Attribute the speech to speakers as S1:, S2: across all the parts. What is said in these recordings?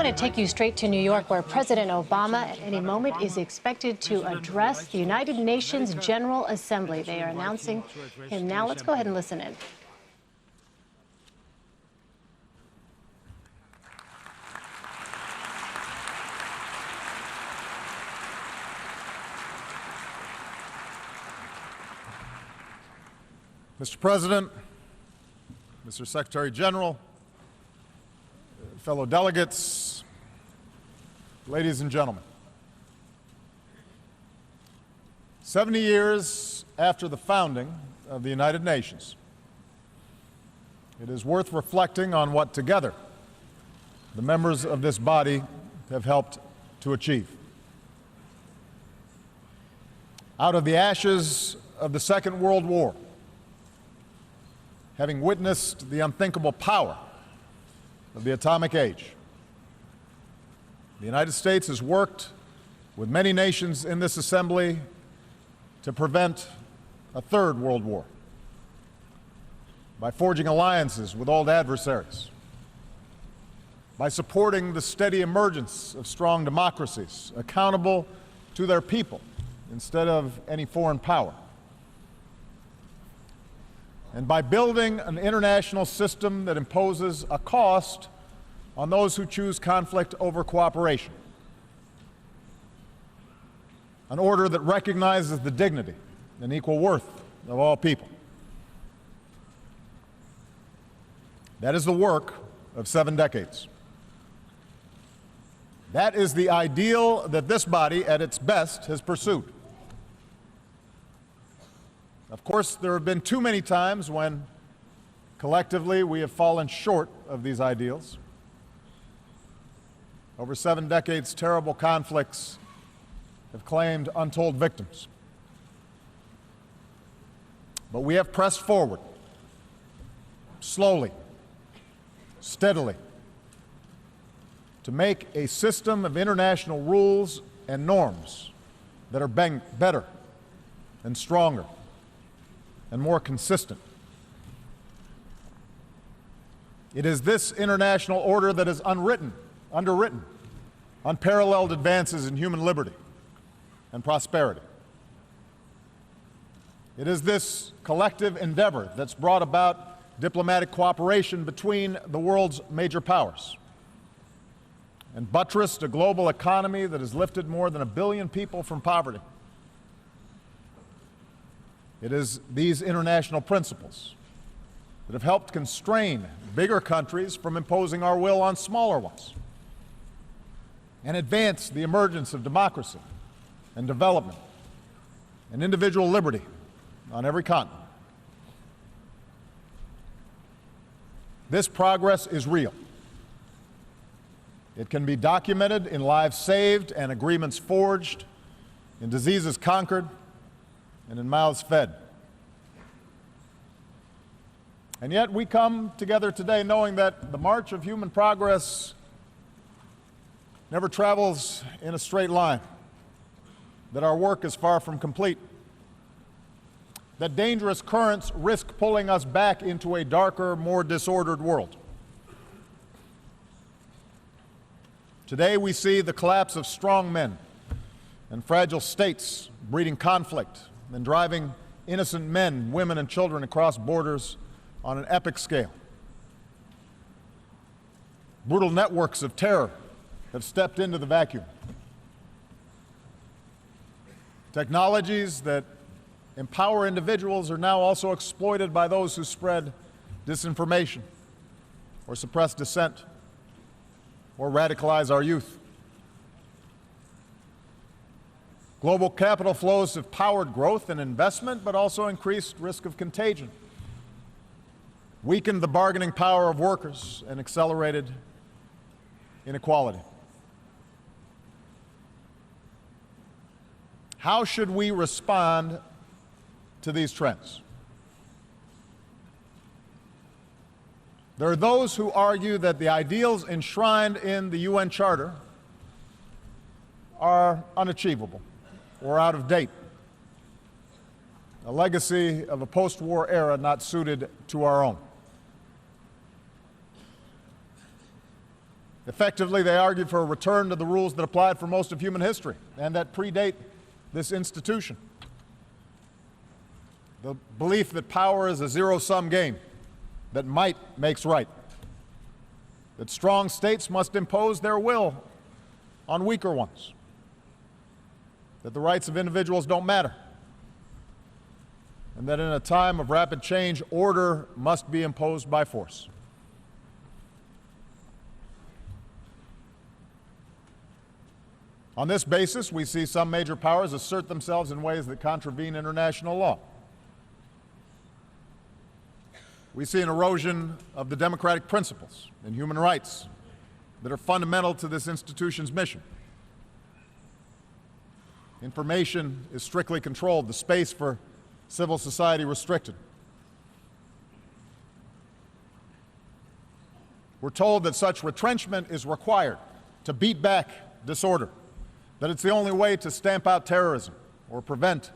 S1: to take you straight to New York, where President Obama at any moment is expected to address the United Nations General Assembly. They are announcing him now. Let's go ahead and listen in.
S2: Mr. President, Mr. Secretary General, fellow delegates, ladies and gentlemen. 70 years after the founding of the United Nations, it is worth reflecting on what together the members of this body have helped to achieve. Out of the ashes of the Second World War, having witnessed the unthinkable power of the atomic age, the United States has worked with many nations in this assembly to prevent a third world war by forging alliances with old adversaries, by supporting the steady emergence of strong democracies accountable to their people instead of any foreign power, and by building an international system that imposes a cost on those who choose conflict over cooperation, an order that recognizes the dignity and equal worth of all people. That is the work of 7 decades. That is the ideal that this body, at its best, has pursued. Of course, there have been too many times when, collectively, we have fallen short of these ideals. Over 7 decades, terrible conflicts have claimed untold victims. But we have pressed forward, slowly, steadily, to make a system of international rules and norms that are better and stronger and more consistent. It is this international order that has underwritten unparalleled advances in human liberty and prosperity. It is this collective endeavor that's brought about diplomatic cooperation between the world's major powers and buttressed a global economy that has lifted more than 1 billion people from poverty. It is these international principles that have helped constrain bigger countries from imposing our will on smaller ones and advance the emergence of democracy and development and individual liberty on every continent. This progress is real. It can be documented in lives saved and agreements forged, in diseases conquered, and in mouths fed. And yet we come together today knowing that the march of human progress never travels in a straight line, that our work is far from complete, that dangerous currents risk pulling us back into a darker, more disordered world. Today we see the collapse of strong men and fragile states breeding conflict and driving innocent men, women, and children across borders on an epic scale. Brutal networks of terror have stepped into the vacuum. Technologies that empower individuals are now also exploited by those who spread disinformation or suppress dissent or radicalize our youth. Global capital flows have powered growth and investment, but also increased risk of contagion, weakened the bargaining power of workers, and accelerated inequality. How should we respond to these trends? There are those who argue that the ideals enshrined in the UN Charter are unachievable or out of date, a legacy of a post-war era not suited to our own. Effectively, they argue for a return to the rules that applied for most of human history and that predate this institution. The belief that power is a zero-sum game, that might makes right, that strong states must impose their will on weaker ones, that the rights of individuals don't matter, and that in a time of rapid change, order must be imposed by force. On this basis, we see some major powers assert themselves in ways that contravene international law. We see an erosion of the democratic principles and human rights that are fundamental to this institution's mission. Information is strictly controlled, the space for civil society restricted. We're told that such retrenchment is required to beat back disorder, that it's the only way to stamp out terrorism or prevent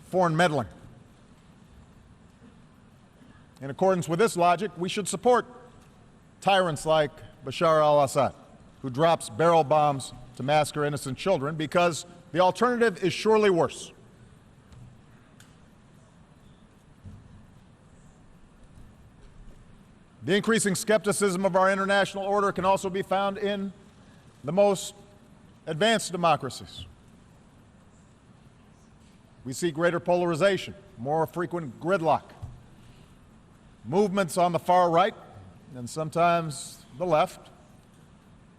S2: foreign meddling. In accordance with this logic, we should support tyrants like Bashar al-Assad, who drops barrel bombs to massacre innocent children, because the alternative is surely worse. The increasing skepticism of our international order can also be found in the most advanced democracies. We see greater polarization, more frequent gridlock, movements on the far right and sometimes the left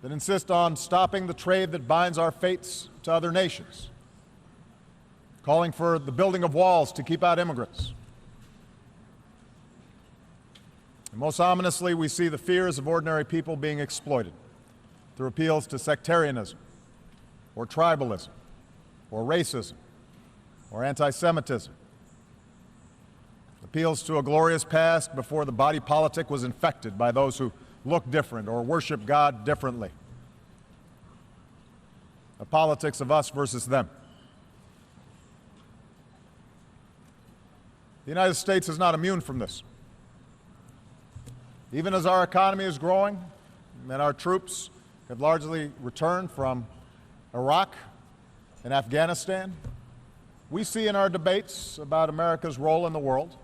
S2: that insist on stopping the trade that binds our fates to other nations, calling for the building of walls to keep out immigrants. And most ominously, we see the fears of ordinary people being exploited through appeals to sectarianism, or tribalism, or racism, or anti-Semitism. Appeals to a glorious past before the body politic was infected by those who look different or worship God differently. A politics of us versus them. The United States is not immune from this. Even as our economy is growing and our troops have largely returned from Iraq and Afghanistan, we see in our debates about America's role in the world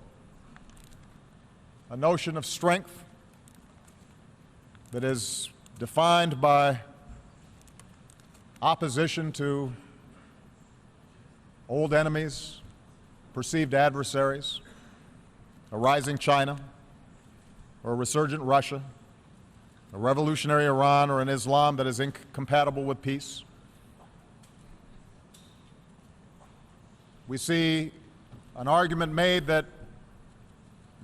S2: a notion of strength that is defined by opposition to old enemies, perceived adversaries, a rising China, or a resurgent Russia, a revolutionary Iran, or an Islam that is incompatible with peace. We see an argument made that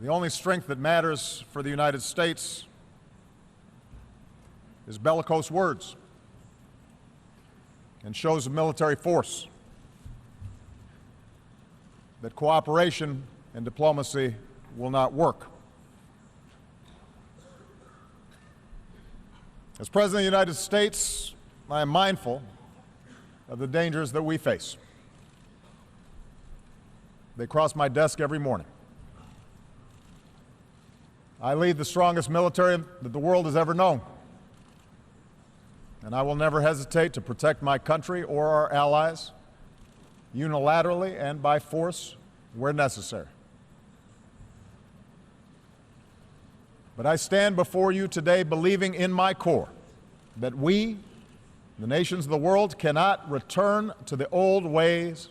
S2: the only strength that matters for the United States is bellicose words and shows of military force, that cooperation and diplomacy will not work. As President of the United States, I am mindful of the dangers that we face. They cross my desk every morning. I lead the strongest military that the world has ever known, and I will never hesitate to protect my country or our allies unilaterally and by force where necessary. But I stand before you today believing in my core that we, the nations of the world, cannot return to the old ways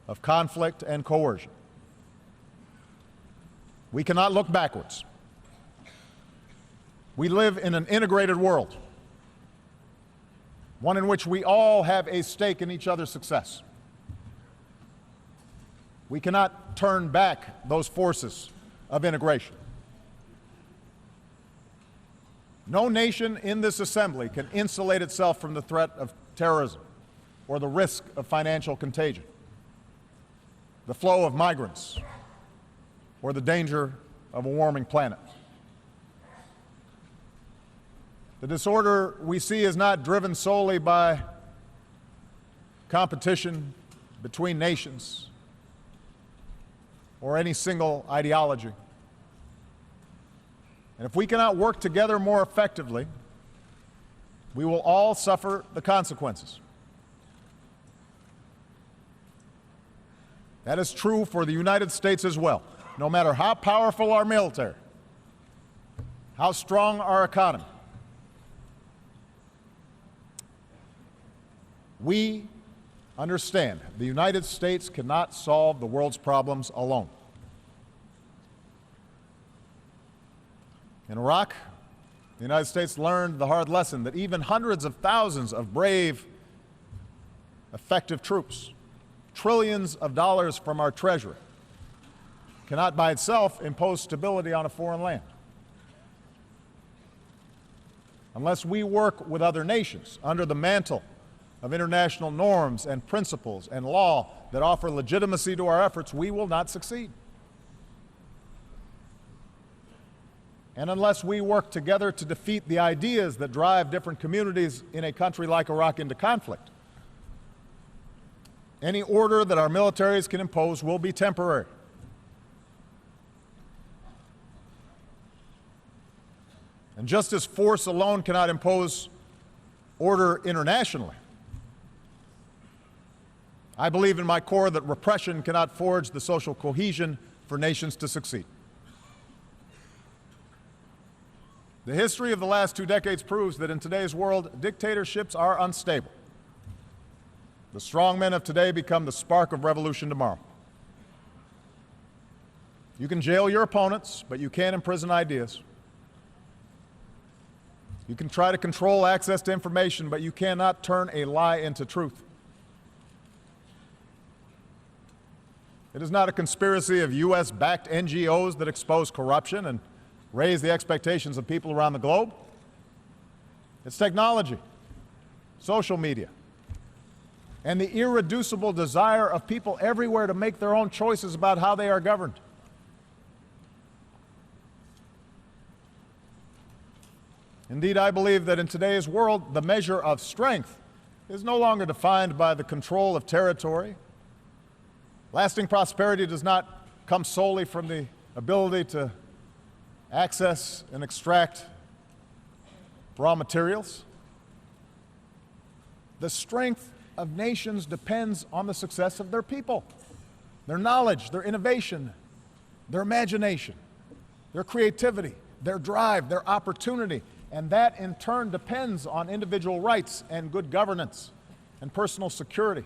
S2: of conflict and coercion. We cannot look backwards. We live in an integrated world, one in which we all have a stake in each other's success. We cannot turn back those forces of integration. No nation in this assembly can insulate itself from the threat of terrorism or the risk of financial contagion, the flow of migrants, or the danger of a warming planet. The disorder we see is not driven solely by competition between nations or any single ideology. And if we cannot work together more effectively, we will all suffer the consequences. That is true for the United States as well. No matter how powerful our military, how strong our economy, we understand the United States cannot solve the world's problems alone. In Iraq, the United States learned the hard lesson that even hundreds of thousands of brave, effective troops, trillions of dollars from our treasury, cannot by itself impose stability on a foreign land. Unless we work with other nations under the mantle of international norms and principles and law that offer legitimacy to our efforts, we will not succeed. And unless we work together to defeat the ideas that drive different communities in a country like Iraq into conflict, any order that our militaries can impose will be temporary. And just as force alone cannot impose order internationally, I believe in my core that repression cannot forge the social cohesion for nations to succeed. The history of the last 2 decades proves that in today's world, dictatorships are unstable. The strong men of today become the spark of revolution tomorrow. You can jail your opponents, but you can't imprison ideas. You can try to control access to information, but you cannot turn a lie into truth. It is not a conspiracy of U.S.-backed NGOs that expose corruption and raise the expectations of people around the globe. It's technology, social media, and the irreducible desire of people everywhere to make their own choices about how they are governed. Indeed, I believe that in today's world, the measure of strength is no longer defined by the control of territory. Lasting prosperity does not come solely from the ability to access and extract raw materials. The strength of nations depends on the success of their people, their knowledge, their innovation, their imagination, their creativity, their drive, their opportunity, and that in turn depends on individual rights and good governance and personal security.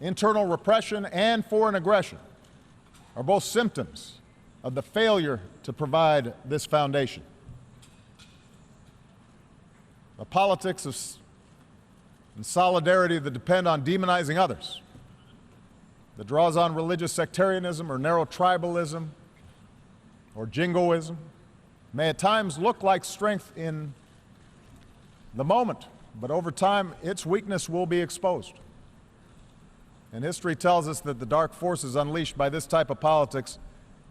S2: Internal repression and foreign aggression are both symptoms of the failure to provide this foundation. The politics of and solidarity that depend on demonizing others, that draws on religious sectarianism or narrow tribalism or jingoism, may at times look like strength in the moment, but over time its weakness will be exposed. And history tells us that the dark forces unleashed by this type of politics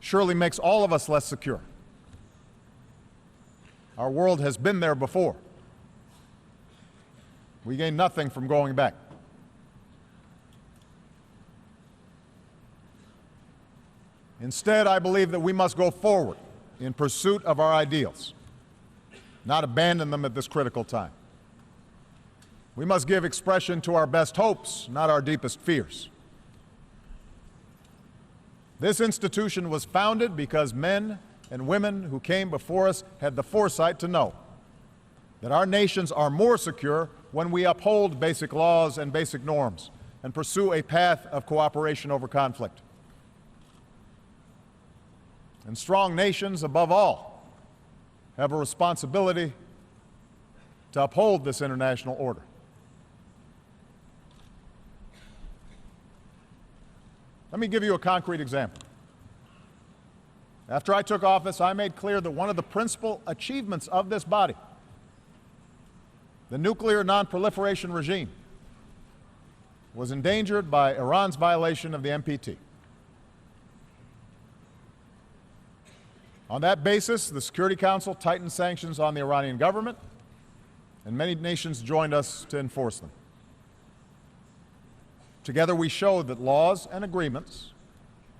S2: surely makes all of us less secure. Our world has been there before. We gain nothing from going back. Instead, I believe that we must go forward in pursuit of our ideals, not abandon them at this critical time. We must give expression to our best hopes, not our deepest fears. This institution was founded because men and women who came before us had the foresight to know that our nations are more secure when we uphold basic laws and basic norms and pursue a path of cooperation over conflict. And strong nations, above all, have a responsibility to uphold this international order. Let me give you a concrete example. After I took office, I made clear that one of the principal achievements of this body, the nuclear non-proliferation regime, was endangered by Iran's violation of the NPT. On that basis, the Security Council tightened sanctions on the Iranian government, and many nations joined us to enforce them. Together we showed that laws and agreements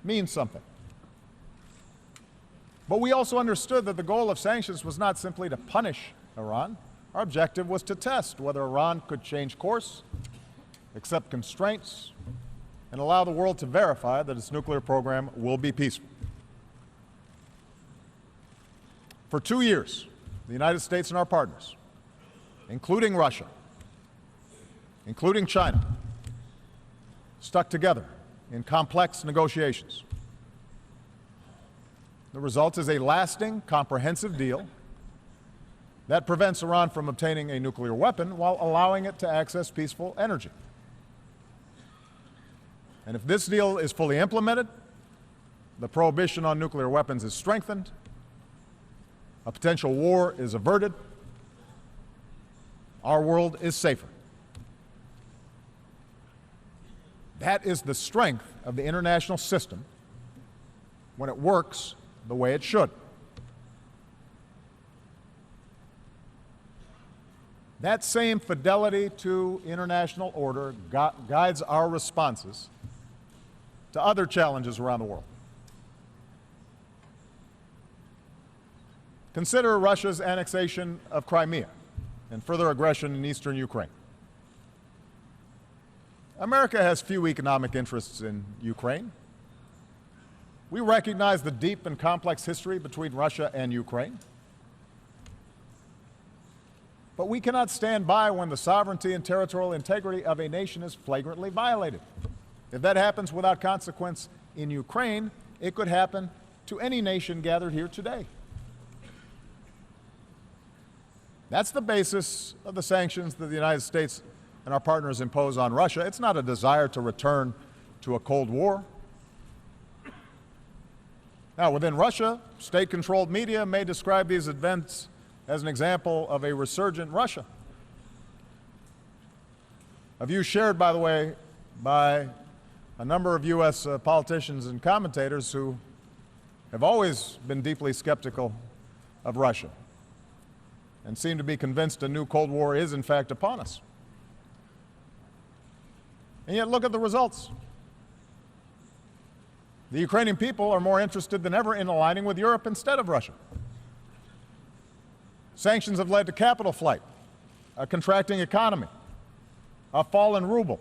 S2: mean something. But we also understood that the goal of sanctions was not simply to punish Iran. Our objective was to test whether Iran could change course, accept constraints, and allow the world to verify that its nuclear program will be peaceful. For 2 years, the United States and our partners, including Russia, including China, stuck together in complex negotiations. The result is a lasting, comprehensive deal that prevents Iran from obtaining a nuclear weapon while allowing it to access peaceful energy. And if this deal is fully implemented, the prohibition on nuclear weapons is strengthened, a potential war is averted, our world is safer. That is the strength of the international system when it works the way it should. That same fidelity to international order guides our responses to other challenges around the world. Consider Russia's annexation of Crimea and further aggression in eastern Ukraine. America has few economic interests in Ukraine. We recognize the deep and complex history between Russia and Ukraine. But we cannot stand by when the sovereignty and territorial integrity of a nation is flagrantly violated. If that happens without consequence in Ukraine, it could happen to any nation gathered here today. That's the basis of the sanctions that the United States and our partners impose on Russia. It's not a desire to return to a Cold War. Now, within Russia, state-controlled media may describe these events as an example of a resurgent Russia. A view shared, by the way, by a number of U.S. Politicians and commentators who have always been deeply skeptical of Russia and seem to be convinced a new Cold War is, in fact, upon us. And yet, look at the results. The Ukrainian people are more interested than ever in aligning with Europe instead of Russia. Sanctions have led to capital flight, a contracting economy, a fallen ruble,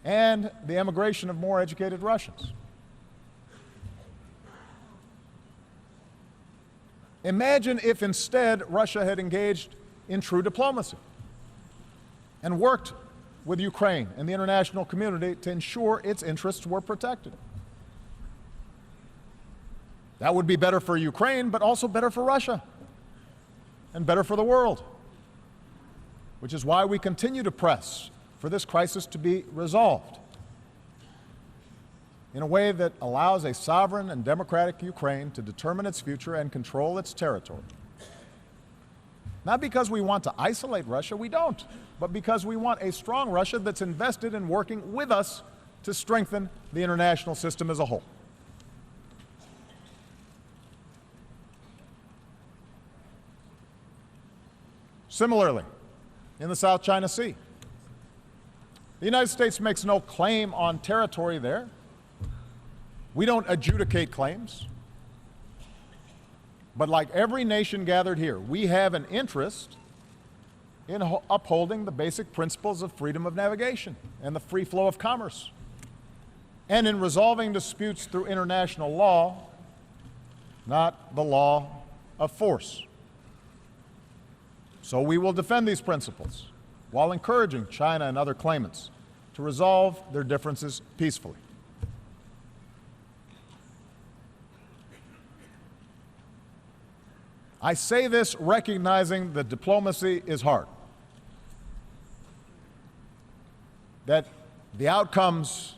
S2: and the emigration of more educated Russians. Imagine if instead Russia had engaged in true diplomacy and worked with Ukraine and the international community to ensure its interests were protected. That would be better for Ukraine, but also better for Russia and better for the world, which is why we continue to press for this crisis to be resolved in a way that allows a sovereign and democratic Ukraine to determine its future and control its territory. Not because we want to isolate Russia, we don't, but because we want a strong Russia that's invested in working with us to strengthen the international system as a whole. Similarly, in the South China Sea, the United States makes no claim on territory there. We don't adjudicate claims. But like every nation gathered here, we have an interest in upholding the basic principles of freedom of navigation and the free flow of commerce, and in resolving disputes through international law, not the law of force. So we will defend these principles while encouraging China and other claimants to resolve their differences peacefully. I say this recognizing that diplomacy is hard, that the outcomes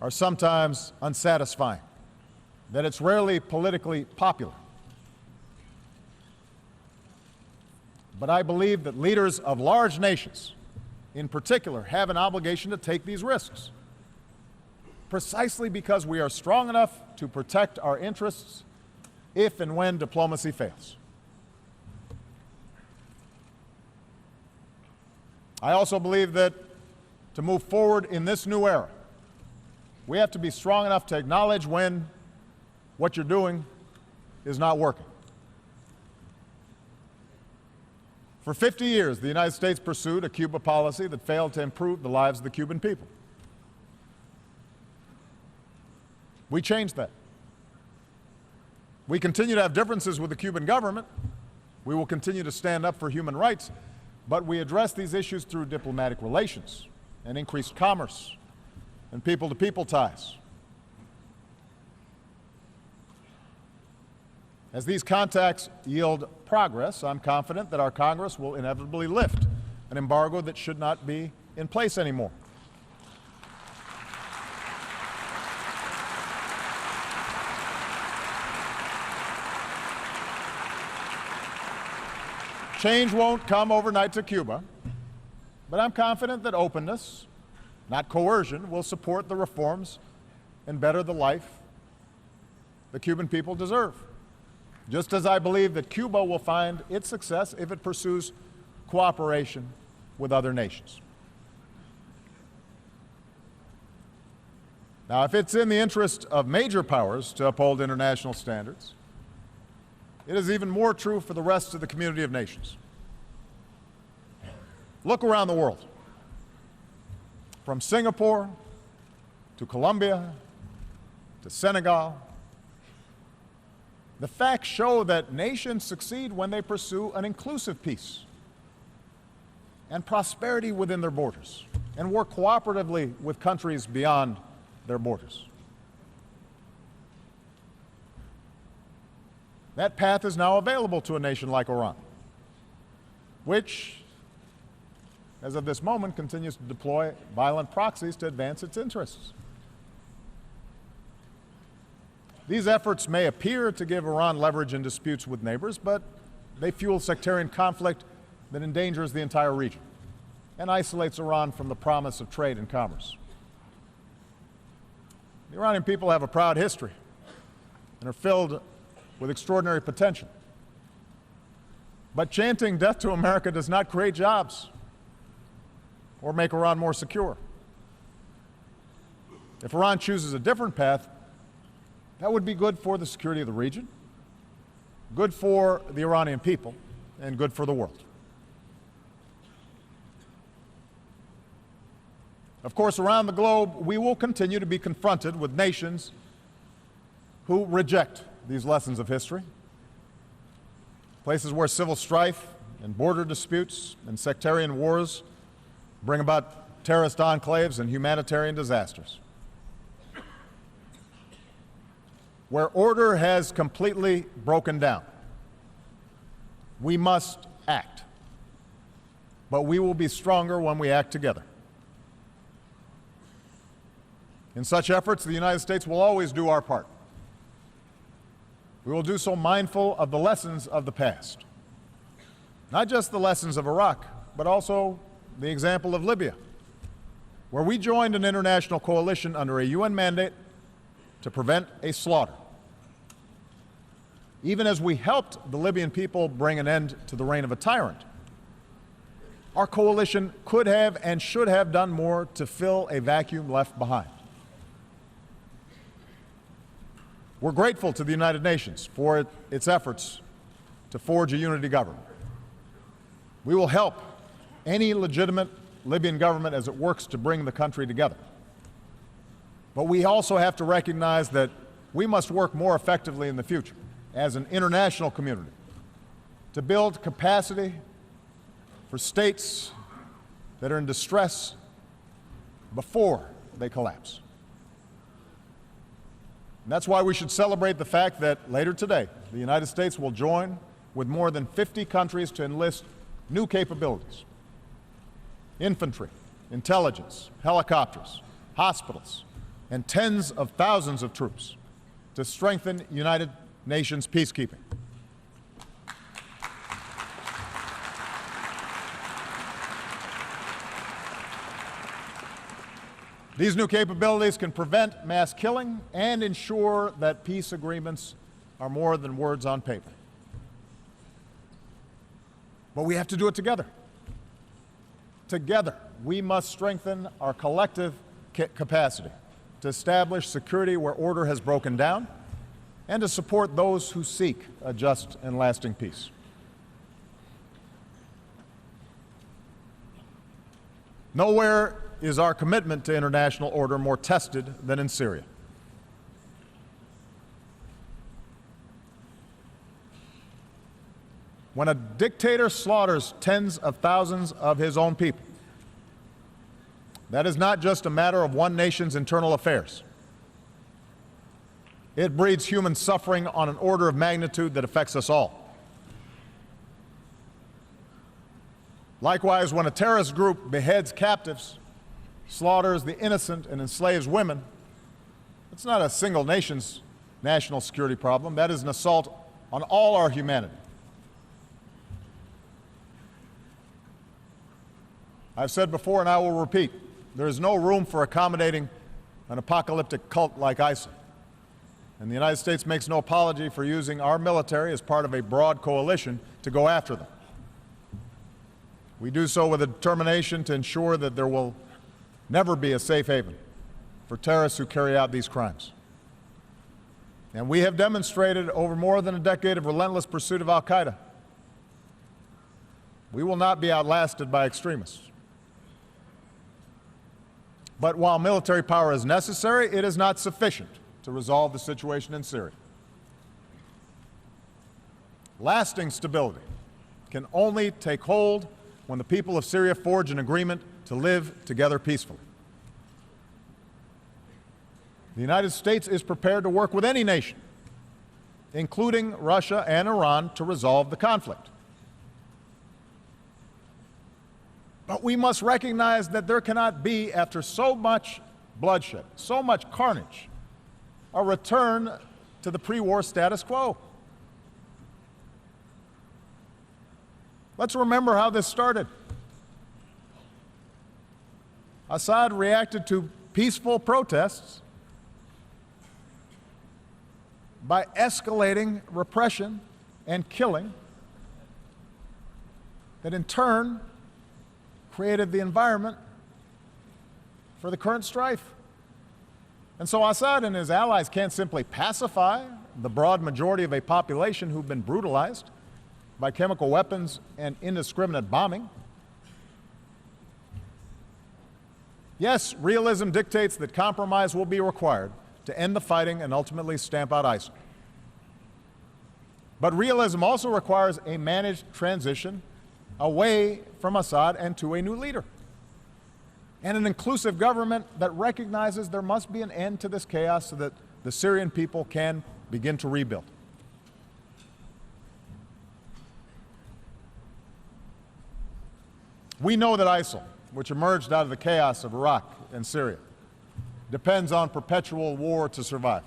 S2: are sometimes unsatisfying, that it's rarely politically popular. But I believe that leaders of large nations, in particular, have an obligation to take these risks, precisely because we are strong enough to protect our interests if and when diplomacy fails. I also believe that to move forward in this new era, we have to be strong enough to acknowledge when what you're doing is not working. For 50 years, the United States pursued a Cuba policy that failed to improve the lives of the Cuban people. We changed that. We continue to have differences with the Cuban government. We will continue to stand up for human rights, but we address these issues through diplomatic relations and increased commerce and people-to-people ties. As these contacts yield progress, I'm confident that our Congress will inevitably lift an embargo that should not be in place anymore. Change won't come overnight to Cuba, but I'm confident that openness, not coercion, will support the reforms and better the life the Cuban people deserve. Just as I believe that Cuba will find its success if it pursues cooperation with other nations. Now, if it's in the interest of major powers to uphold international standards, it is even more true for the rest of the community of nations. Look around the world. From Singapore to Colombia to Senegal, the facts show that nations succeed when they pursue an inclusive peace and prosperity within their borders and work cooperatively with countries beyond their borders. That path is now available to a nation like Iran, which, as of this moment, continues to deploy violent proxies to advance its interests. These efforts may appear to give Iran leverage in disputes with neighbors, but they fuel sectarian conflict that endangers the entire region and isolates Iran from the promise of trade and commerce. The Iranian people have a proud history and are filled with extraordinary potential. But chanting death to America does not create jobs or make Iran more secure. If Iran chooses a different path, that would be good for the security of the region, good for the Iranian people, and good for the world. Of course, around the globe, we will continue to be confronted with nations who reject these lessons of history, places where civil strife and border disputes and sectarian wars bring about terrorist enclaves and humanitarian disasters, where order has completely broken down. We must act, but we will be stronger when we act together. In such efforts, the United States will always do our part. We will do so mindful of the lessons of the past, not just the lessons of Iraq, but also the example of Libya, where we joined an international coalition under a UN mandate to prevent a slaughter. Even as we helped the Libyan people bring an end to the reign of a tyrant, our coalition could have and should have done more to fill a vacuum left behind. We're grateful to the United Nations for its efforts to forge a unity government. We will help any legitimate Libyan government as it works to bring the country together. But we also have to recognize that we must work more effectively in the future as an international community to build capacity for states that are in distress before they collapse. And that's why we should celebrate the fact that later today, the United States will join with more than 50 countries to enlist new capabilities: infantry, intelligence, helicopters, hospitals, and tens of thousands of troops to strengthen United Nations peacekeeping. These new capabilities can prevent mass killing and ensure that peace agreements are more than words on paper. But we have to do it together. Together, we must strengthen our collective capacity to establish security where order has broken down and to support those who seek a just and lasting peace. Nowhere is our commitment to international order more tested than in Syria. When a dictator slaughters tens of thousands of his own people, that is not just a matter of one nation's internal affairs. It breeds human suffering on an order of magnitude that affects us all. Likewise, when a terrorist group beheads captives, slaughters the innocent, and enslaves women, it's not a single nation's national security problem. That is an assault on all our humanity. I've said before, and I will repeat, there is no room for accommodating an apocalyptic cult like ISIL. And the United States makes no apology for using our military as part of a broad coalition to go after them. We do so with a determination to ensure that there will never be a safe haven for terrorists who carry out these crimes. And we have demonstrated over more than a decade of relentless pursuit of al-Qaeda. We will not be outlasted by extremists. But while military power is necessary, it is not sufficient to resolve the situation in Syria. Lasting stability can only take hold when the people of Syria forge an agreement to live together peacefully. The United States is prepared to work with any nation, including Russia and Iran, to resolve the conflict. But we must recognize that there cannot be, after so much bloodshed, so much carnage, a return to the pre-war status quo. Let's remember how this started. Assad reacted to peaceful protests by escalating repression and killing that in turn created the environment for the current strife. And so Assad and his allies can't simply pacify the broad majority of a population who've been brutalized by chemical weapons and indiscriminate bombing. Yes, realism dictates that compromise will be required to end the fighting and ultimately stamp out ISIL. But realism also requires a managed transition away from Assad and to a new leader, and an inclusive government that recognizes there must be an end to this chaos so that the Syrian people can begin to rebuild. We know that ISIL, which emerged out of the chaos of Iraq and Syria, depends on perpetual war to survive.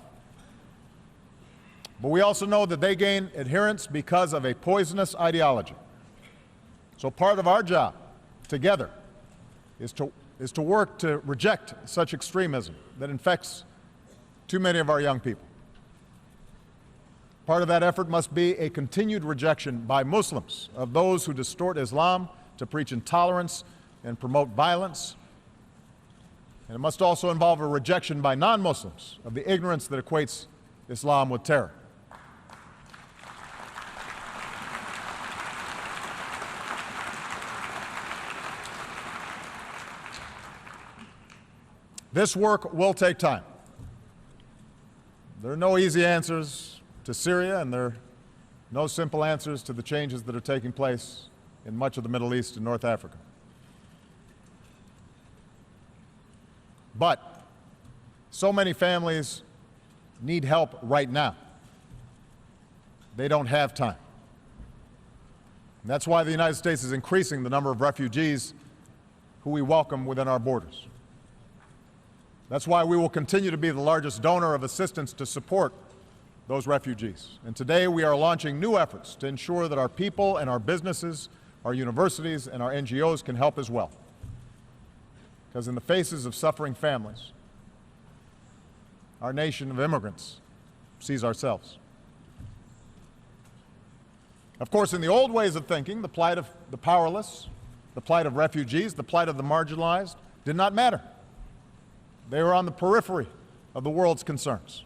S2: But we also know that they gain adherents because of a poisonous ideology. So part of our job together is to work to reject such extremism that infects too many of our young people. Part of that effort must be a continued rejection by Muslims of those who distort Islam to preach intolerance and promote violence. And it must also involve a rejection by non-Muslims of the ignorance that equates Islam with terror. This work will take time. There are no easy answers to Syria, and there are no simple answers to the changes that are taking place in much of the Middle East and North Africa. But so many families need help right now. They don't have time. And that's why the United States is increasing the number of refugees who we welcome within our borders. That's why we will continue to be the largest donor of assistance to support those refugees. And today we are launching new efforts to ensure that our people and our businesses, our universities and our NGOs can help as well. Because in the faces of suffering families, our nation of immigrants sees ourselves. Of course, in the old ways of thinking, the plight of the powerless, the plight of refugees, the plight of the marginalized did not matter. They were on the periphery of the world's concerns.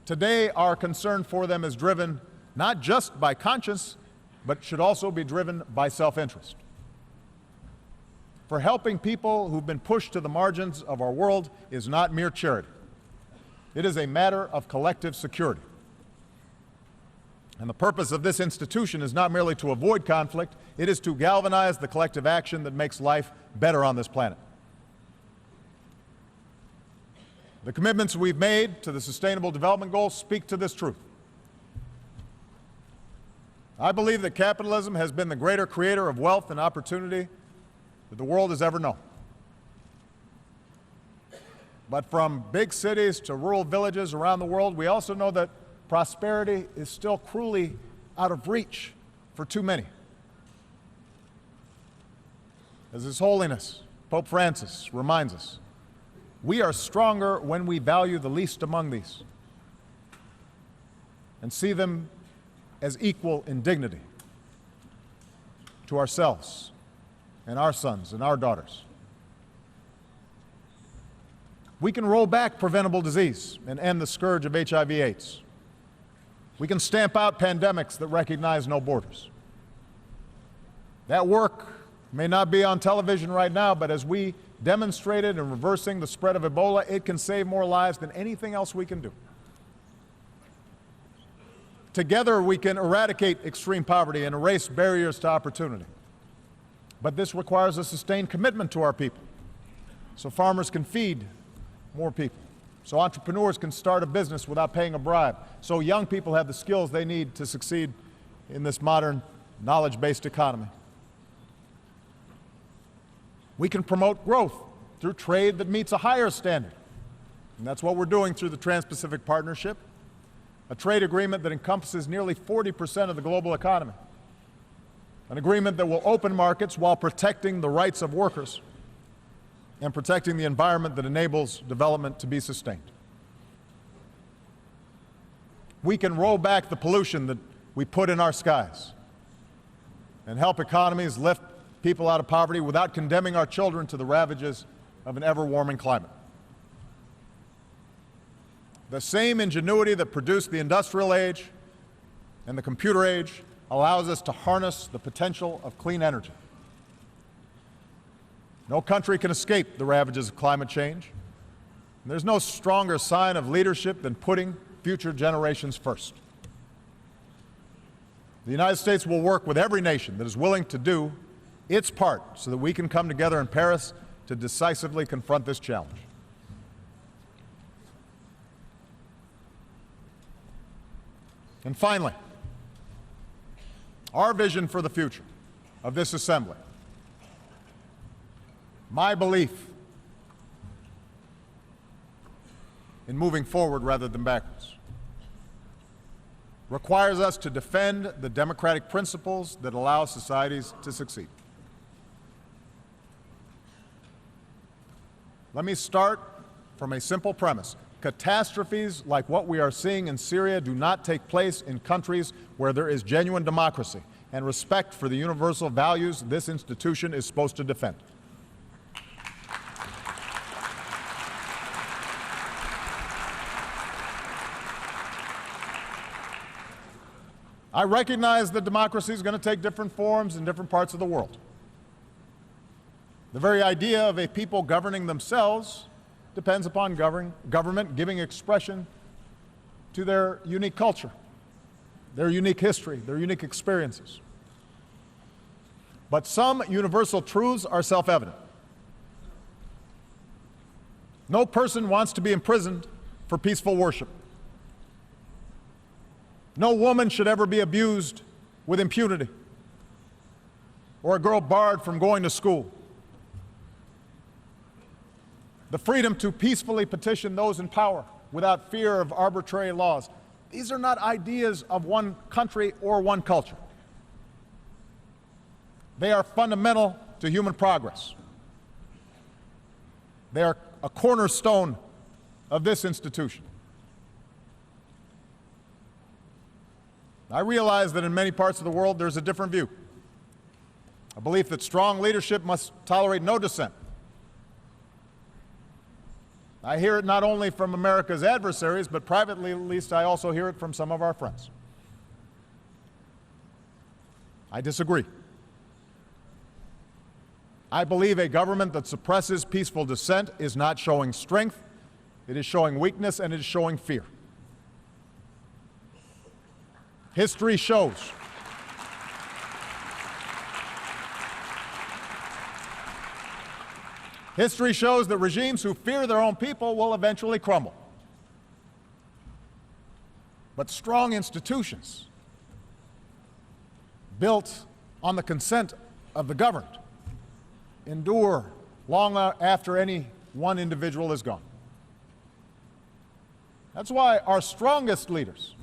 S2: Today, our concern for them is driven not just by conscience, but should also be driven by self-interest. For helping people who've been pushed to the margins of our world is not mere charity. It is a matter of collective security. And the purpose of this institution is not merely to avoid conflict, it is to galvanize the collective action that makes life better on this planet. The commitments we've made to the Sustainable Development Goals speak to this truth. I believe that capitalism has been the greater creator of wealth and opportunity that the world has ever known. But from big cities to rural villages around the world, we also know that prosperity is still cruelly out of reach for too many. As His Holiness Pope Francis reminds us, we are stronger when we value the least among these and see them as equal in dignity to ourselves and our sons and our daughters. We can roll back preventable disease and end the scourge of HIV/AIDS. We can stamp out pandemics that recognize no borders. That work may not be on television right now, but as we demonstrated in reversing the spread of Ebola, it can save more lives than anything else we can do. Together, we can eradicate extreme poverty and erase barriers to opportunity. But this requires a sustained commitment to our people, so farmers can feed more people, so entrepreneurs can start a business without paying a bribe, so young people have the skills they need to succeed in this modern knowledge-based economy. We can promote growth through trade that meets a higher standard. And that's what we're doing through the Trans-Pacific Partnership, a trade agreement that encompasses nearly 40% of the global economy. An agreement that will open markets while protecting the rights of workers and protecting the environment that enables development to be sustained. We can roll back the pollution that we put in our skies and help economies lift people out of poverty without condemning our children to the ravages of an ever-warming climate. The same ingenuity that produced the industrial age and the computer age allows us to harness the potential of clean energy. No country can escape the ravages of climate change. And there's no stronger sign of leadership than putting future generations first. The United States will work with every nation that is willing to do its part so that we can come together in Paris to decisively confront this challenge. And finally, our vision for the future of this assembly, my belief in moving forward rather than backwards, requires us to defend the democratic principles that allow societies to succeed. Let me start from a simple premise. Catastrophes like what we are seeing in Syria do not take place in countries where there is genuine democracy and respect for the universal values this institution is supposed to defend. I recognize that democracy is going to take different forms in different parts of the world. The very idea of a people governing themselves depends upon government giving expression to their unique culture, their unique history, their unique experiences. But some universal truths are self-evident. No person wants to be imprisoned for peaceful worship. No woman should ever be abused with impunity, or a girl barred from going to school. The freedom to peacefully petition those in power without fear of arbitrary laws. These are not ideas of one country or one culture. They are fundamental to human progress. They are a cornerstone of this institution. I realize that in many parts of the world there's a different view, a belief that strong leadership must tolerate no dissent, I hear it not only from America's adversaries, but privately at least I also hear it from some of our friends. I disagree. I believe a government that suppresses peaceful dissent is not showing strength, it is showing weakness, and it is showing fear. History shows that regimes who fear their own people will eventually crumble. But strong institutions built on the consent of the governed endure long after any one individual is gone. That's why our strongest leaders,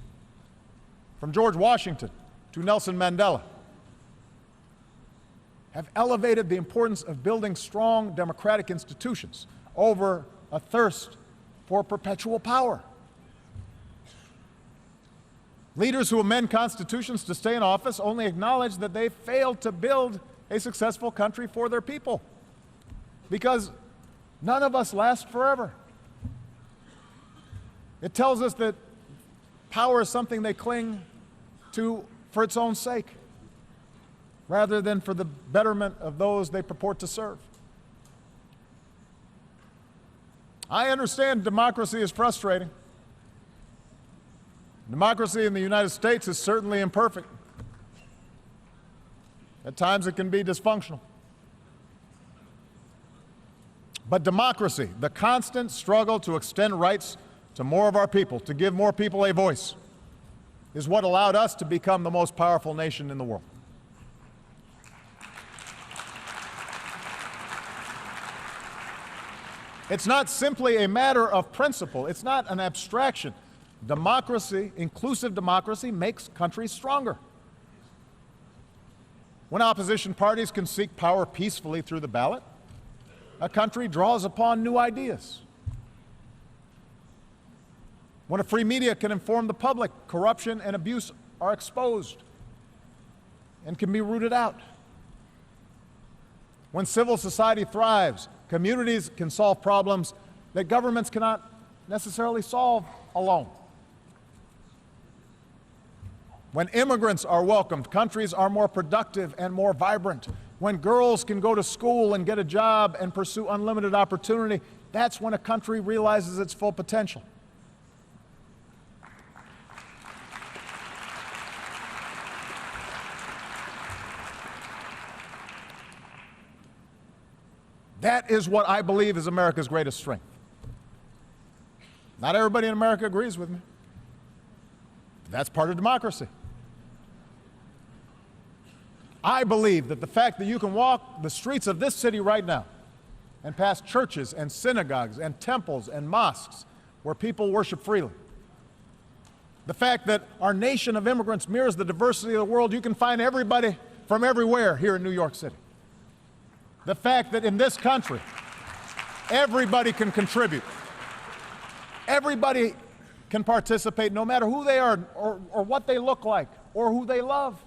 S2: from George Washington to Nelson Mandela, have elevated the importance of building strong democratic institutions over a thirst for perpetual power. Leaders who amend constitutions to stay in office only acknowledge that they failed to build a successful country for their people, because none of us last forever. It tells us that power is something they cling to for its own sake, rather than for the betterment of those they purport to serve. I understand democracy is frustrating. Democracy in the United States is certainly imperfect. At times it can be dysfunctional. But democracy, the constant struggle to extend rights to more of our people, to give more people a voice, is what allowed us to become the most powerful nation in the world. It's not simply a matter of principle. It's not an abstraction. Democracy, inclusive democracy, makes countries stronger. When opposition parties can seek power peacefully through the ballot, a country draws upon new ideas. When a free media can inform the public, corruption and abuse are exposed and can be rooted out. When civil society thrives, communities can solve problems that governments cannot necessarily solve alone. When immigrants are welcomed, countries are more productive and more vibrant. When girls can go to school and get a job and pursue unlimited opportunity, that's when a country realizes its full potential. That is what I believe is America's greatest strength. Not everybody in America agrees with me. That's part of democracy. I believe that the fact that you can walk the streets of this city right now and pass churches and synagogues and temples and mosques where people worship freely, the fact that our nation of immigrants mirrors the diversity of the world, you can find everybody from everywhere here in New York City. The fact that in this country, everybody can contribute. Everybody can participate, no matter who they are or what they look like or who they love.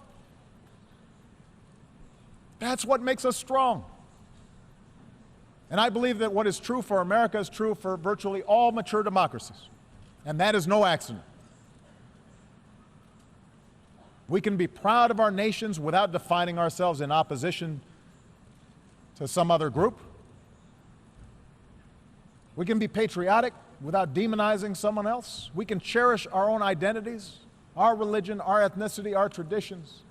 S2: That's what makes us strong. And I believe that what is true for America is true for virtually all mature democracies. And that is no accident. We can be proud of our nations without defining ourselves in opposition to some other group. We can be patriotic without demonizing someone else. We can cherish our own identities, our religion, our ethnicity, our traditions,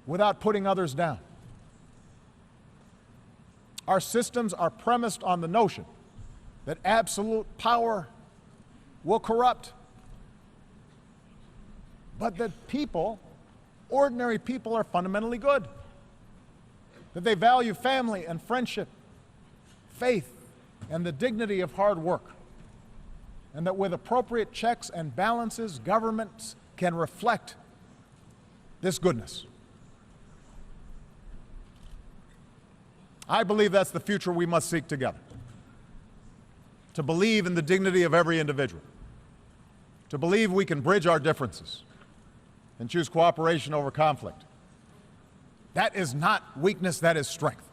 S2: without putting others down. Our systems are premised on the notion that absolute power will corrupt, but that people, ordinary people, are fundamentally good, that they value family and friendship, faith, and the dignity of hard work, and that with appropriate checks and balances, governments can reflect this goodness. I believe that's the future we must seek together. To believe in the dignity of every individual. To believe we can bridge our differences and choose cooperation over conflict. That is not weakness, that is strength.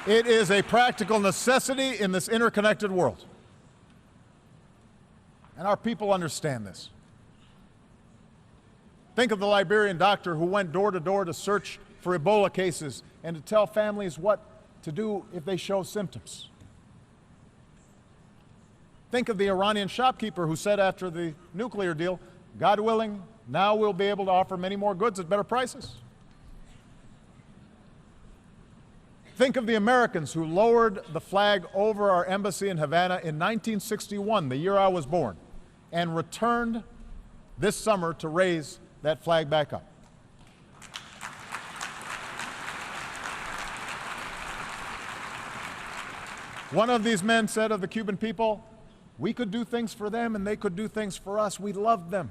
S2: It is a practical necessity in this interconnected world. And our people understand this. Think of the Liberian doctor who went door to door to search for Ebola cases and to tell families what to do if they show symptoms. Think of the Iranian shopkeeper who said after the nuclear deal, God willing, now we'll be able to offer many more goods at better prices. Think of the Americans who lowered the flag over our embassy in Havana in 1961, the year I was born, and returned this summer to raise that flag back up. One of these men said of the Cuban people, we could do things for them and they could do things for us. We loved them.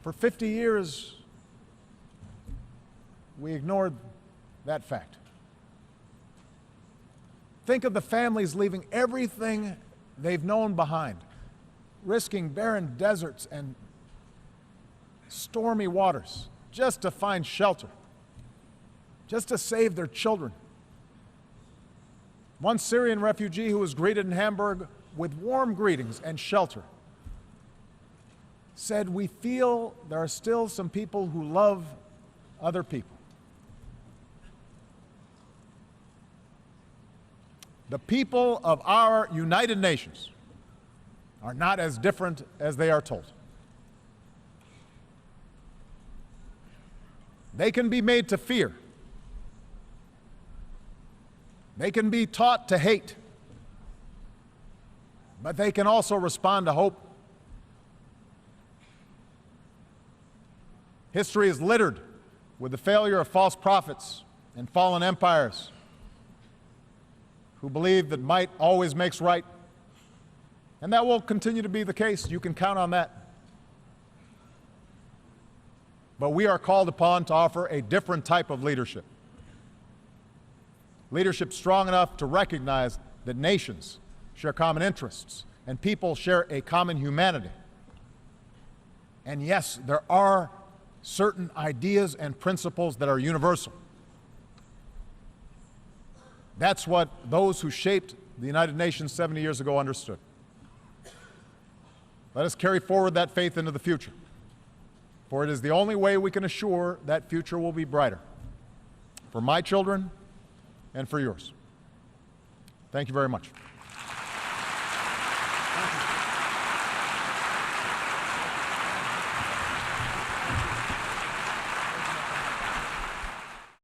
S2: For 50 years, we ignored that fact. Think of the families leaving everything they've known behind, risking barren deserts and stormy waters just to find shelter, just to save their children. One Syrian refugee who was greeted in Hamburg with warm greetings and shelter said, we feel there are still some people who love other people. The people of our United Nations are not as different as they are told. They can be made to fear. They can be taught to hate. But they can also respond to hope. History is littered with the failure of false prophets and fallen empires who believe that might always makes right. And that will continue to be the case. You can count on that. But we are called upon to offer a different type of leadership. Leadership strong enough to recognize that nations share common interests and people share a common humanity. And yes, there are certain ideas and principles that are universal. That's what those who shaped the United Nations 70 years ago understood. Let us carry forward that faith into the future, for it is the only way we can assure that future will be brighter for my children and for yours. Thank you very much.